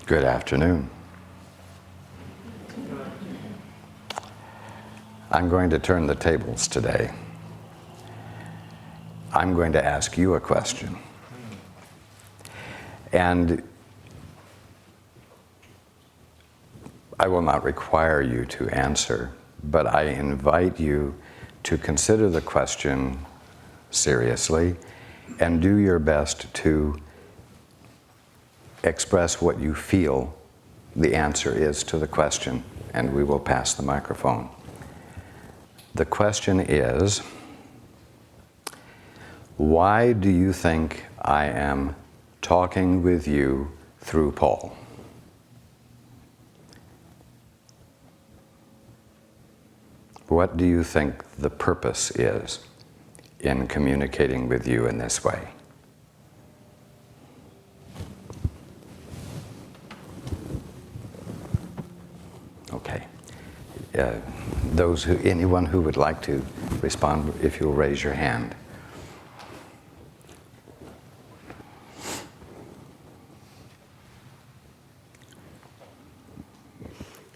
Good afternoon. I'm going to turn the tables today. I'm going to ask you a question. And I will not require you to answer, but I invite you to consider the question seriously and do your best to express what you feel the answer is to the question, and we will pass the microphone. The question is, why do you think I am talking with you through Paul? What do you think the purpose is in communicating with you in this way? Okay. Anyone who would like to respond, if you'll raise your hand.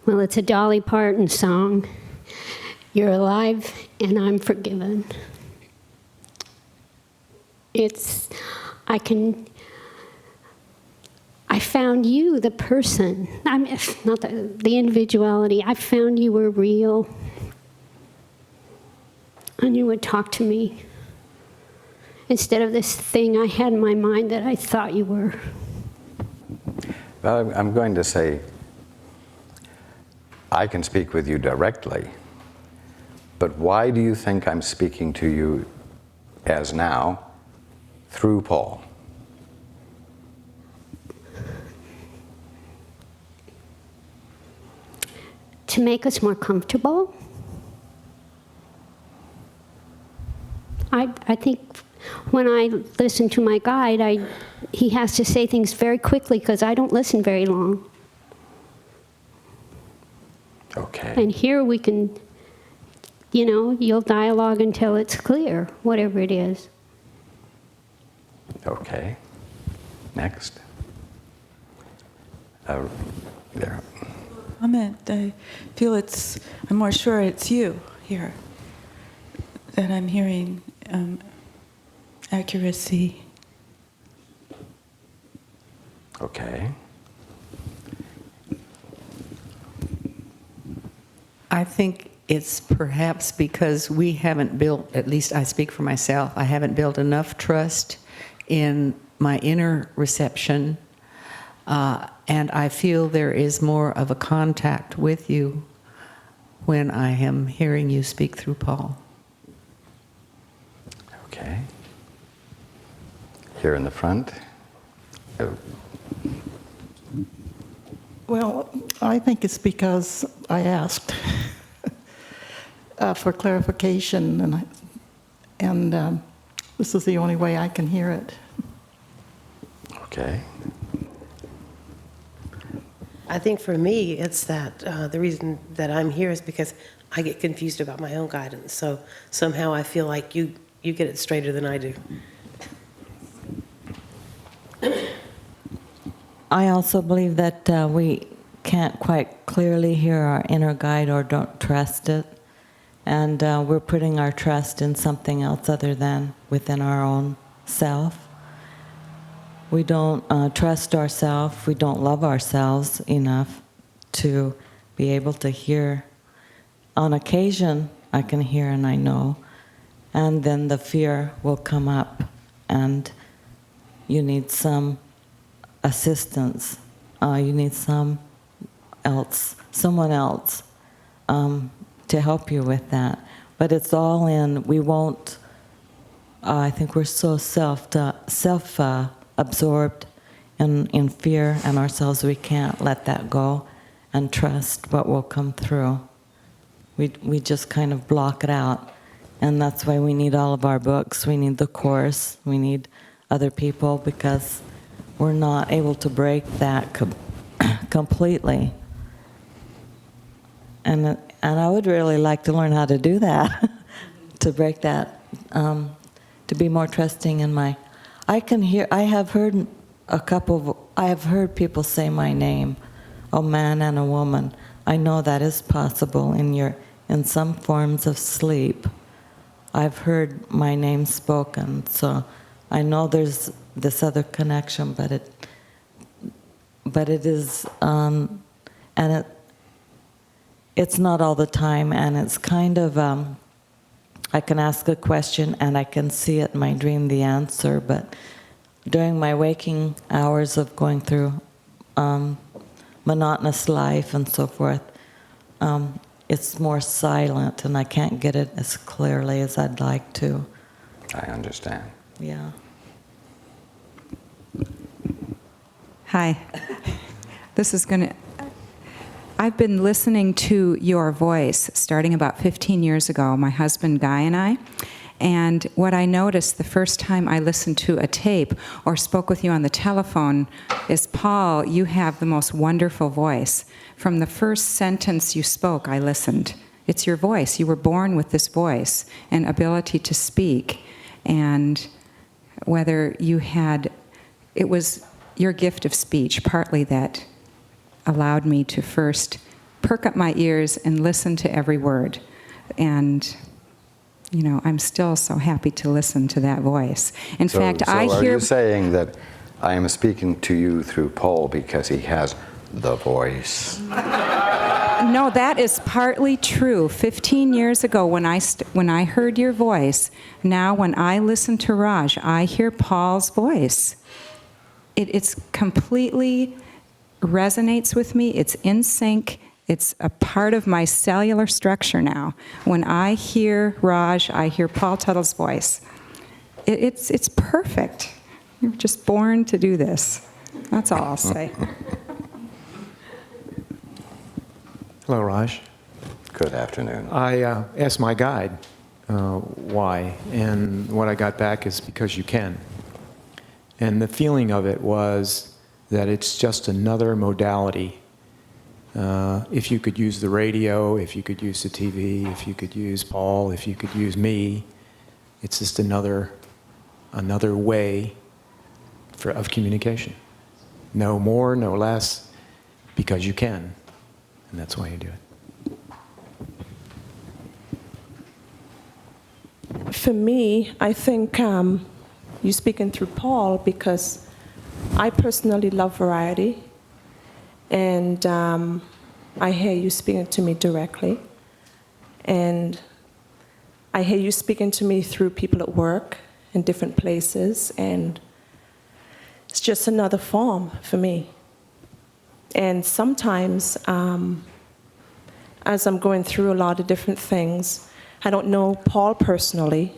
Well, it's a Dolly Parton song. You're alive and I'm forgiven. I found you, the person, not the individuality. I found you were real. And you would talk to me instead of this thing I had in my mind that I thought you were. Well, I'm going to say, I can speak with you directly, but why do you think I'm speaking to you as now through Paul? To make us more comfortable. I think when I listen to my guide, he has to say things very quickly because I don't listen very long. Okay. And here we can, you'll dialogue until it's clear, whatever it is. Okay. Next. There. I feel I'm more sure it's you here, that I'm hearing accuracy. Okay. I think it's perhaps because we haven't built, at least I speak for myself, I haven't built enough trust in my inner reception, and I feel there is more of a contact with you when I am hearing you speak through Paul. Okay. Here in the front. Oh. Well, I think it's because I asked for clarification, and this is the only way I can hear it. Okay. I think for me, it's that the reason that I'm here is because I get confused about my own guidance. So somehow I feel like you get it straighter than I do. I also believe that we can't quite clearly hear our inner guide or don't trust it. And we're putting our trust in something else other than within our own self. We don't trust ourselves. We don't love ourselves enough to be able to hear. On occasion, I can hear and I know. And then the fear will come up and you need some assistance. You need someone else to help you with that. But it's all in, we won't, I think we're so self-absorbed in fear and ourselves, we can't let that go and trust what will come through. We just kind of block it out. And that's why we need all of our books, we need the course, we need other people, because we're not able to break that completely. And I would really like to learn how to do that, to break that, to be more trusting in my... I have heard a couple I have heard people say my name, a man and a woman. I know that is possible in some forms of sleep. I've heard my name spoken, so I know there's this other connection, but it is, and it's not all the time, and it's kind of, I can ask a question and I can see it in my dream the answer, but during my waking hours of going through monotonous life and so forth, it's more silent and I can't get it as clearly as I'd like to. I understand. Yeah. Hi. I've been listening to your voice starting about 15 years ago, my husband Guy and I. And what I noticed the first time I listened to a tape or spoke with you on the telephone is, Paul, you have the most wonderful voice. From the first sentence you spoke, I listened. It's your voice. You were born with this voice and ability to speak. And whether you had, it was your gift of speech, partly that allowed me to first perk up my ears and listen to every word. And you know, I'm still so happy to listen to that voice. In fact, I hear... So are you saying that I am speaking to you through Paul because he has the voice? No, that is partly true. 15 years ago, when I heard your voice, now when I listen to Raj, I hear Paul's voice. It's completely resonates with me. It's in sync. It's a part of my cellular structure now. When I hear Raj, I hear Paul Tuttle's voice. It's perfect. You're just born to do this. That's all I'll say. Hello, Raj. Good afternoon. I asked my guide why, and what I got back is because you can. And the feeling of it was that it's just another modality. If you could use the radio, if you could use the TV, if you could use Paul, if you could use me, it's just another way of communication. No more, no less, because you can. And that's why you do it. For me, I think you're speaking through Paul because I personally love variety. And I hear you speaking to me directly. And I hear you speaking to me through people at work in different places. And it's just another form for me. And sometimes, as I'm going through a lot of different things, I don't know Paul personally.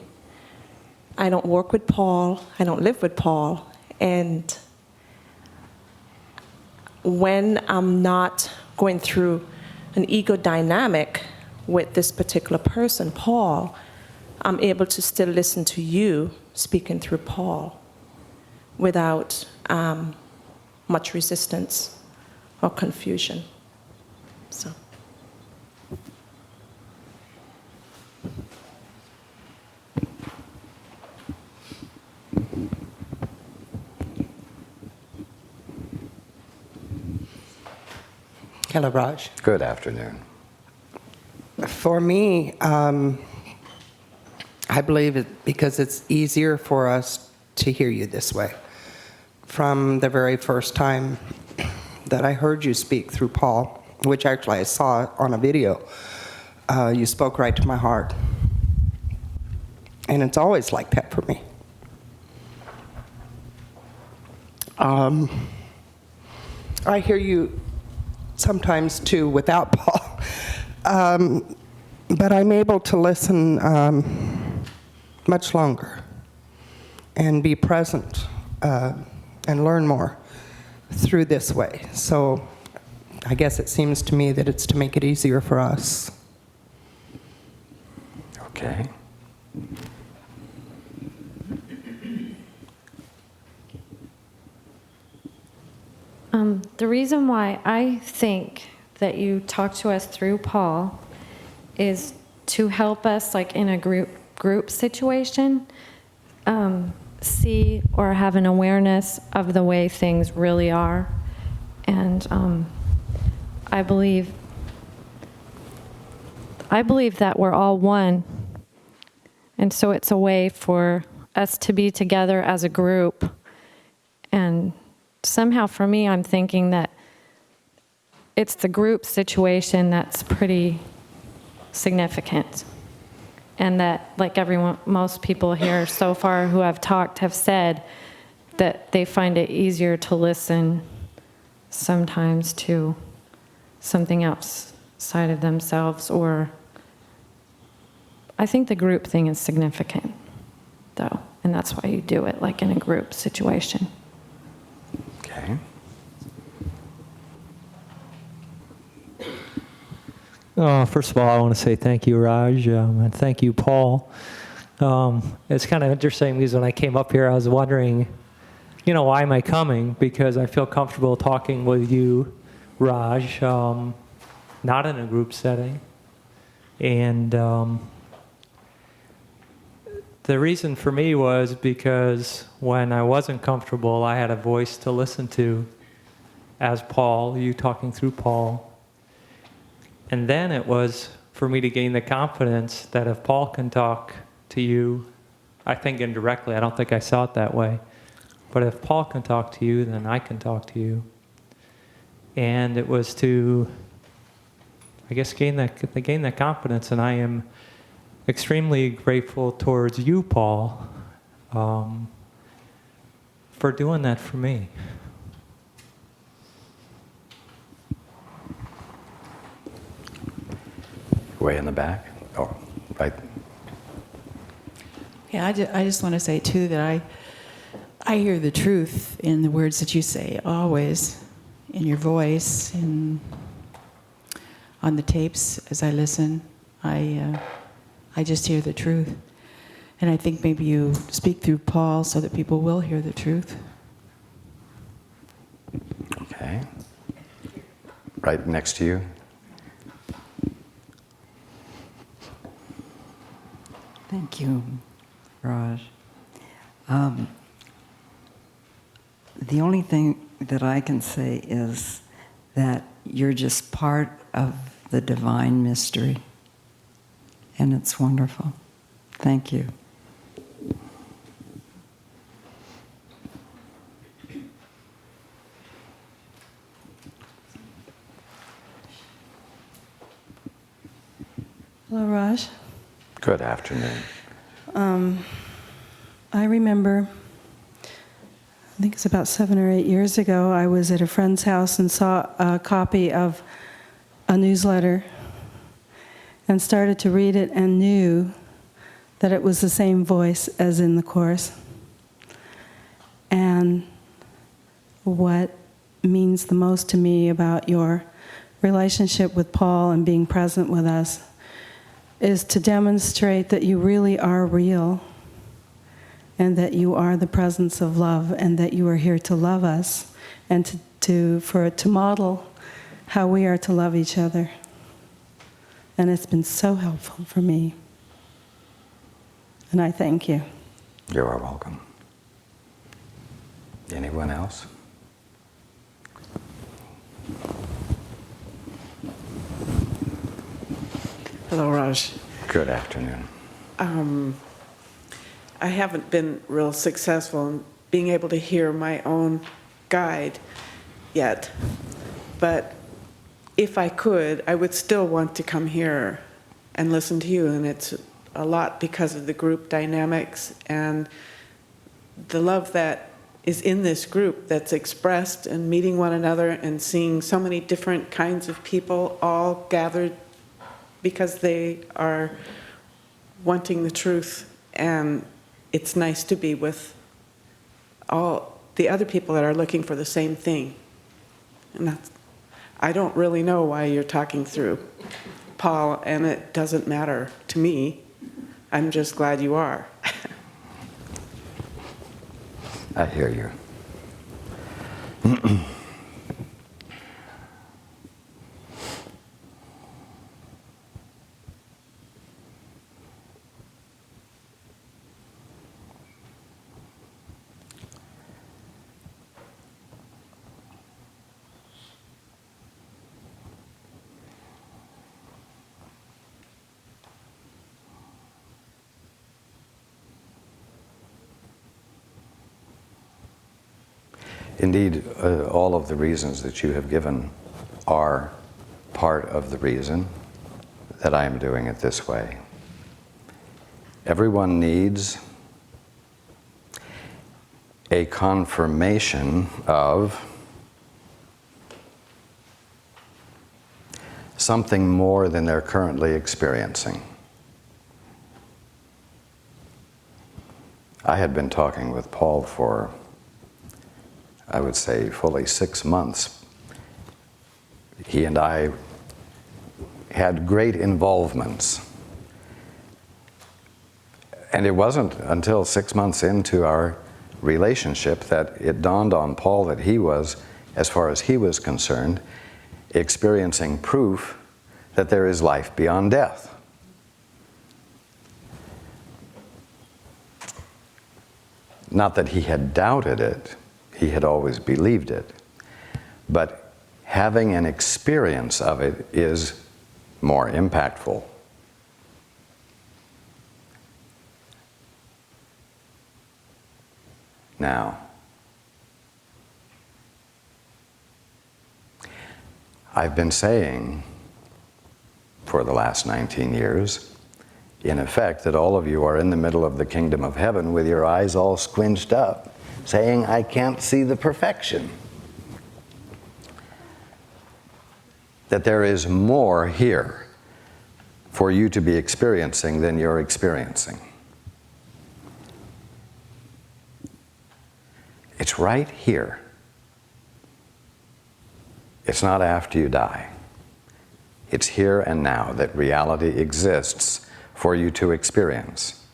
I don't work with Paul. I don't live with Paul. And when I'm not going through an ego dynamic with this particular person, Paul, I'm able to still listen to you speaking through Paul without much resistance or confusion. So. Hello, Raj. Good afternoon. For me, I believe it because it's easier for us to hear you this way. From the very first time that I heard you speak through Paul, which actually I saw on a video, you spoke right to my heart. And it's always like that for me. I hear you sometimes too without Paul, but I'm able to listen much longer and be present and learn more through this way. So I guess it seems to me that it's to make it easier for us. Okay. The reason why I think that you talk to us through Paul is to help us, like in a group situation, see or have an awareness of the way things really are. And I believe that we're all one. And so it's a way for us to be together as a group. And somehow for me, I'm thinking that it's the group situation that's pretty significant. And that, like most people here so far who have talked have said, that they find it easier to listen sometimes to something outside of themselves. Or I think the group thing is significant, though, and that's why you do it, like in a group situation. Okay. First of all, I want to say thank you, Raj, and thank you, Paul. It's kind of interesting because when I came up here, I was wondering, why am I coming? Because I feel comfortable talking with you, Raj, not in a group setting. And the reason for me was because when I wasn't comfortable, I had a voice to listen to as Paul, you talking through Paul. And then it was for me to gain the confidence that if Paul can talk to you, I think indirectly, I don't think I saw it that way, but if Paul can talk to you, then I can talk to you. And it was to, I guess, gain that confidence, and I am extremely grateful towards you, Paul, for doing that for me. Way in the back. Oh, right. Yeah, I just want to say, too, that I hear the truth in the words that you say, always, in your voice, and on the tapes as I listen. I just hear the truth. And I think maybe you speak through Paul so that people will hear the truth. Okay. Right next to you. Thank you, Raj. The only thing that I can say is that you're just part of the divine mystery, and it's wonderful. Thank you. Hello, Raj. Good afternoon. I remember, I think it's about 7 or 8 years ago, I was at a friend's house and saw a copy of a newsletter and started to read it and knew that it was the same voice as in the Course. And what means the most to me about your relationship with Paul and being present with us is to demonstrate that you really are real and that you are the presence of love and that you are here to love us and to model how we are to love each other. And it's been so helpful for me. And I thank you. You are welcome. Anyone else? Hello, Raj. Good afternoon. I haven't been real successful in being able to hear my own guide yet, but if I could, I would still want to come here and listen to you, and it's a lot because of the group dynamics and the love that is in this group that's expressed and meeting one another and seeing so many different kinds of people all gathered because they are wanting the truth. And it's nice to be with all the other people that are looking for the same thing. And that's, I don't really know why you're talking through Paul, and it doesn't matter to me. I'm just glad you are. I hear you. Indeed, all of the reasons that you have given are part of the reason that I am doing it this way. Everyone needs a confirmation of something more than they're currently experiencing. I had been talking with Paul for, I would say, fully 6 months. He and I had great involvements. And it wasn't until 6 months into our relationship that it dawned on Paul that he was, as far as he was concerned, experiencing proof that there is life beyond death. Not that he had doubted it, he had always believed it. But having an experience of it is more impactful. Now, I've been saying for the last 19 years, in effect, that all of you are in the middle of the kingdom of heaven with your eyes all squinched up, saying, I can't see the perfection. That there is more here for you to be experiencing than you're experiencing. It's right here. It's not after you die. It's here and now that reality exists for you to experience.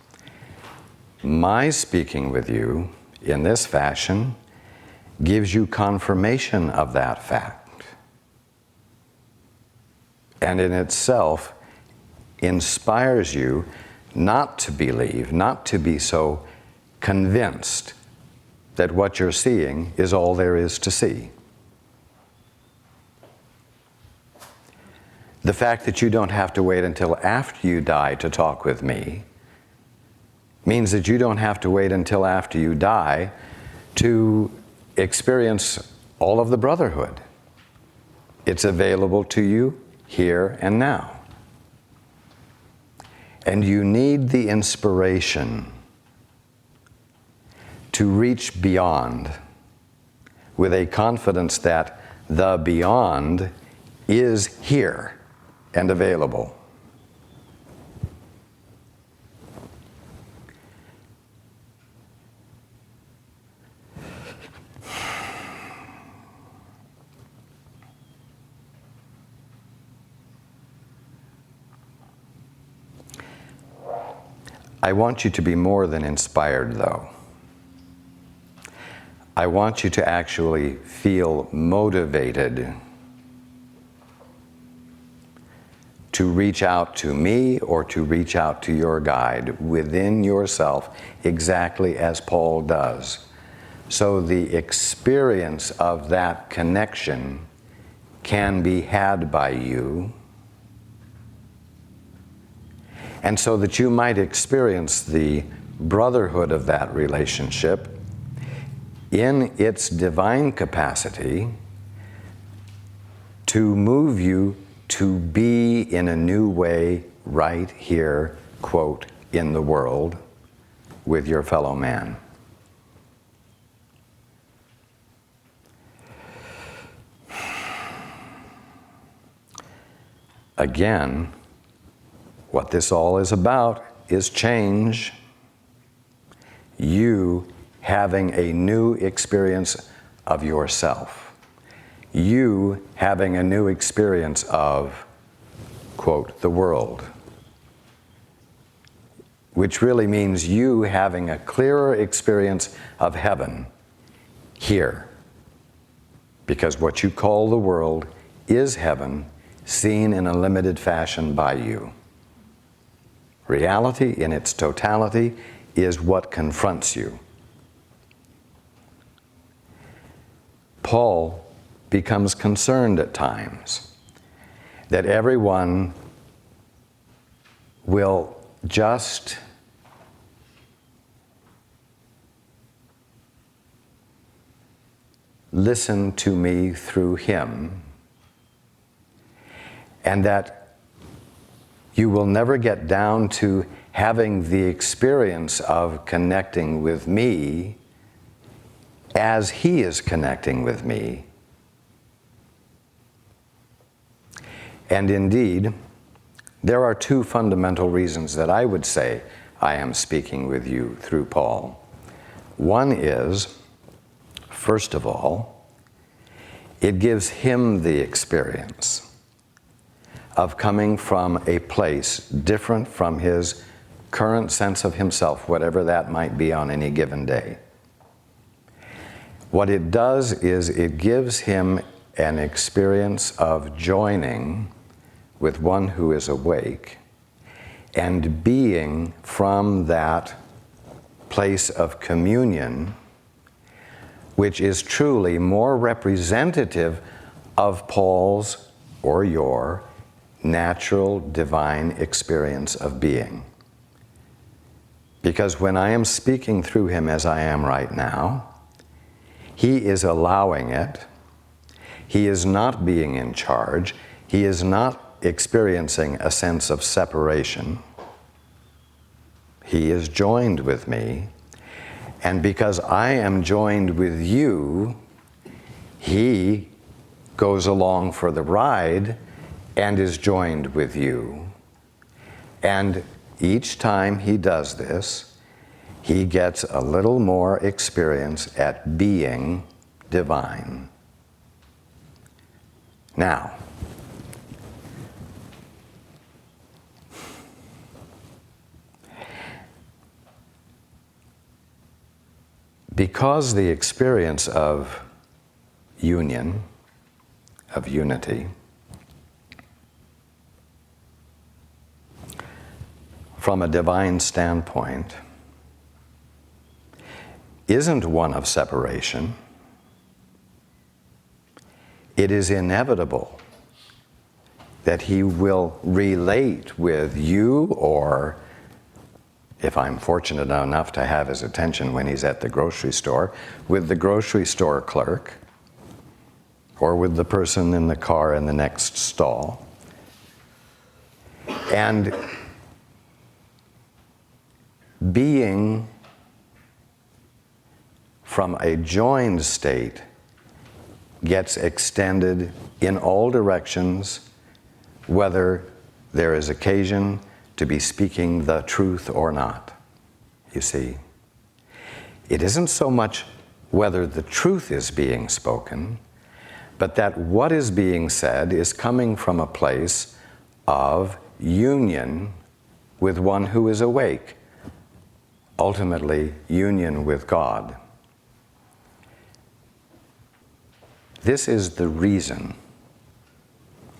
My speaking with you in this fashion gives you confirmation of that fact. And in itself inspires you not to believe, not to be so convinced that what you're seeing is all there is to see. The fact that you don't have to wait until after you die to talk with me means that you don't have to wait until after you die to experience all of the brotherhood. It's available to you here and now. And you need the inspiration to reach beyond with a confidence that the beyond is here and available. I want you to be more than inspired, though. I want you to actually feel motivated to reach out to me or to reach out to your guide within yourself, exactly as Paul does. So the experience of that connection can be had by you, and so that you might experience the brotherhood of that relationship in its divine capacity to move you to be in a new way right here, quote, in the world with your fellow man. Again, what this all is about is change. You having a new experience of yourself. You having a new experience of, quote, the world. Which really means you having a clearer experience of heaven here. Because what you call the world is heaven, seen in a limited fashion by you. Reality in its totality is what confronts you. Paul becomes concerned at times that everyone will just listen to me through him, and that you will never get down to having the experience of connecting with me as he is connecting with me. And indeed, there are two fundamental reasons that I would say I am speaking with you through Paul. One is, first of all, it gives him the experience of coming from a place different from his current sense of himself, whatever that might be on any given day. What it does is it gives him an experience of joining with one who is awake and being from that place of communion, which is truly more representative of Paul's or your natural divine experience of being. Because when I am speaking through him as I am right now, he is allowing it. He is not being in charge. He is not experiencing a sense of separation. He is joined with me. And because I am joined with you, he goes along for the ride and is joined with you. And each time he does this, he gets a little more experience at being divine. Now, because the experience of union, of unity, from a divine standpoint, isn't one of separation. It is inevitable that he will relate with you, or if I'm fortunate enough to have his attention when he's at the grocery store, with the grocery store clerk, or with the person in the car in the next stall. And being from a joined state gets extended in all directions, whether there is occasion to be speaking the truth or not. You see, it isn't so much whether the truth is being spoken, but that what is being said is coming from a place of union with one who is awake, ultimately union with God. This is the reason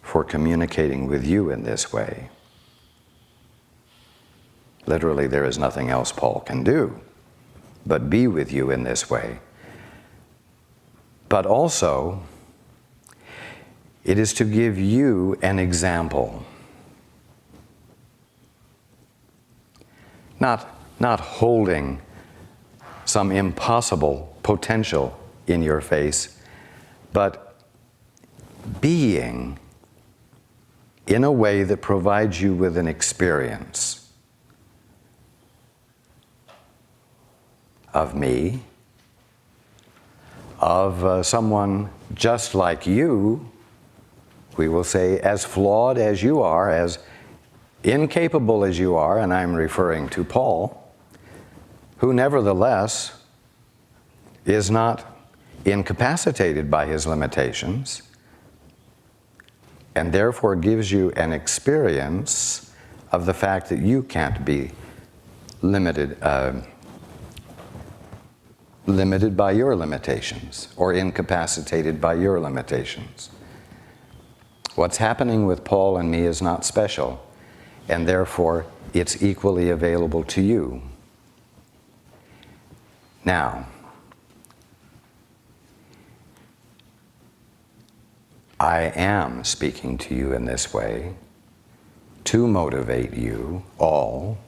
for communicating with you in this way. Literally, there is nothing else Paul can do but be with you in this way. But also, it is to give you an example. Not holding some impossible potential in your face, but being in a way that provides you with an experience of me, of someone just like you, we will say as flawed as you are, as incapable as you are, and I'm referring to Paul, who nevertheless is not incapacitated by his limitations, and therefore gives you an experience of the fact that you can't be limited by your limitations, or incapacitated by your limitations. What's happening with Paul and me is not special, and therefore it's equally available to you. Now, I am speaking to you in this way to motivate you all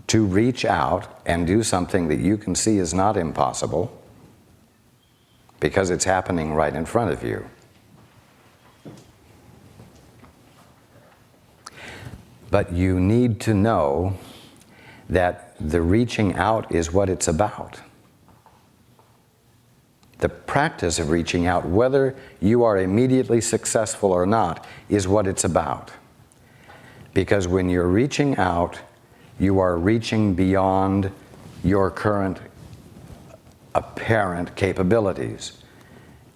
to reach out and do something that you can see is not impossible, because it's happening right in front of you. But you need to know that the reaching out is what it's about. The practice of reaching out, whether you are immediately successful or not, is what it's about. Because when you're reaching out, you are reaching beyond your current apparent capabilities.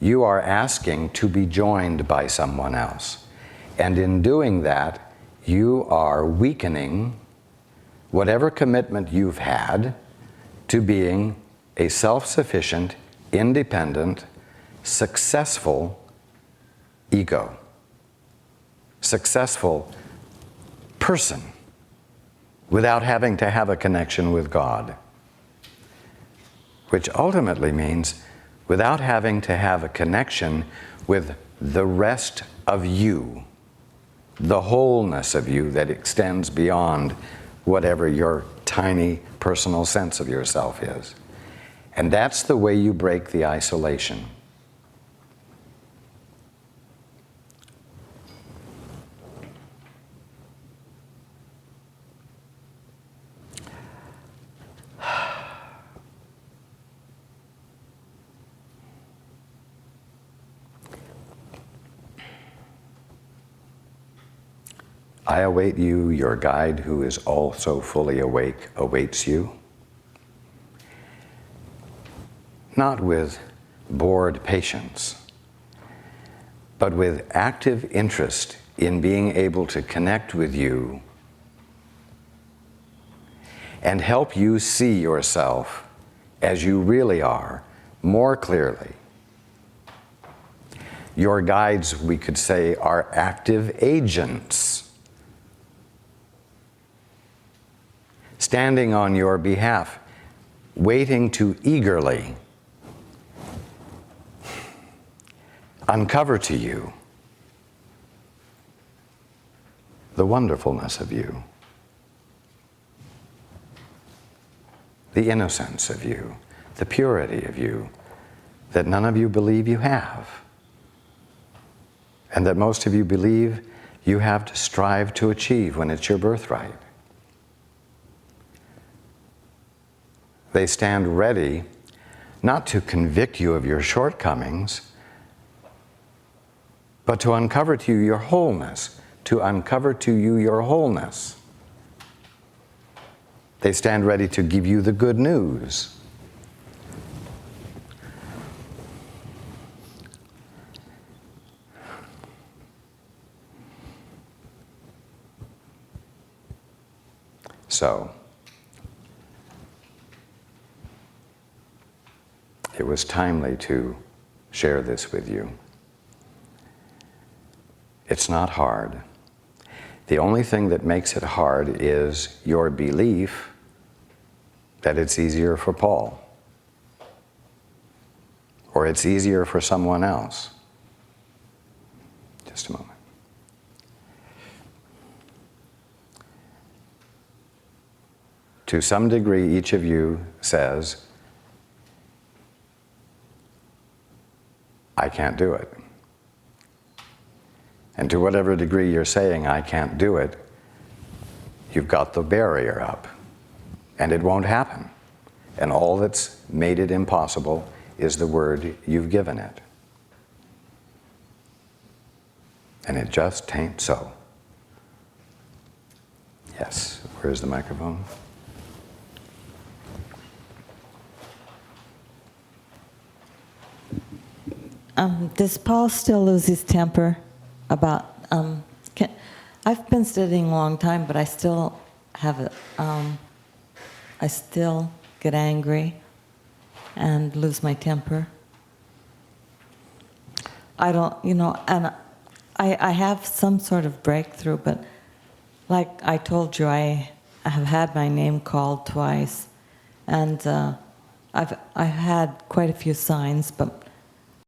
You are asking to be joined by someone else. And in doing that, you are weakening whatever commitment you've had to being a self-sufficient, independent, successful ego, successful person, without having to have a connection with God. Which ultimately means without having to have a connection with the rest of you, the wholeness of you that extends beyond whatever your tiny personal sense of yourself is. And that's the way you break the isolation. I await you, your guide who is also fully awake awaits you. Not with bored patience, but with active interest in being able to connect with you and help you see yourself as you really are more clearly. Your guides, we could say, are active agents, standing on your behalf, waiting to eagerly uncover to you the wonderfulness of you, the innocence of you, the purity of you that none of you believe you have, and that most of you believe you have to strive to achieve when it's your birthright. They stand ready not to convict you of your shortcomings, but to uncover to you your wholeness, to uncover to you your wholeness. They stand ready to give you the good news. So, it was timely to share this with you. It's not hard. The only thing that makes it hard is your belief that it's easier for Paul, or it's easier for someone else. Just a moment. To some degree, each of you says, I can't do it. And to whatever degree you're saying, I can't do it, you've got the barrier up. And it won't happen. And all that's made it impossible is the word you've given it. And it just ain't so. Yes, where's the microphone? Does Paul still lose his temper about, I've been studying a long time, but I still have I still get angry and lose my temper. I don't, and I have some sort of breakthrough, but like I told you, I have had my name called twice, and I've had quite a few signs, but